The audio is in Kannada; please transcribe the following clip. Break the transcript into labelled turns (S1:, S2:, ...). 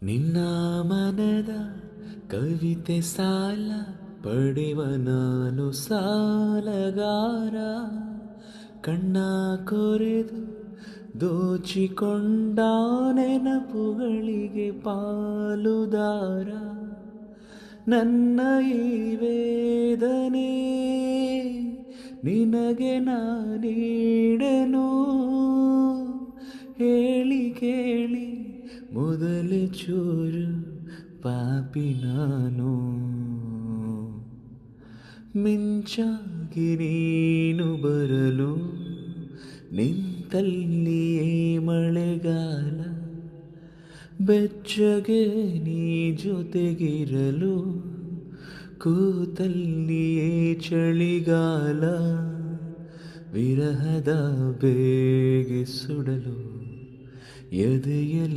S1: ನಿನ್ನ ಮನದ ಕವಿತೆ ಸಾಲ ಪಡೆವ ನಾನು ಸಾಲಗಾರ, ಕಣ್ಣ ಕೊರೆದು ದೋಚಿಕೊಂಡ ನೆನಪುಗಳಿಗೆ ಪಾಲುದಾರ. ನನ್ನ ಈ ವೇದನೆ ನಿನಗೆ ನಾನೀಡೆನು, ಹೇಳಿ ಕೇಳಿ ಮೊದಲೇ ಚೂರು ಪಾಪಿ ನಾನು. ಮಿಂಚಾಗಿ ನೀನು ಬರಲು ನಿಂತಲ್ಲಿಯೇ ಮಳೆಗಾಲ, ಬೆಚ್ಚಗೆ ನೀ ಜೊತೆಗಿರಲು ಕೂತಲ್ಲಿಯೇ ಚಳಿಗಾಲ. ವಿರಹದ ಬೇಗೆ ಸುಡಲು ಎದೆಯಲ್ಲಿ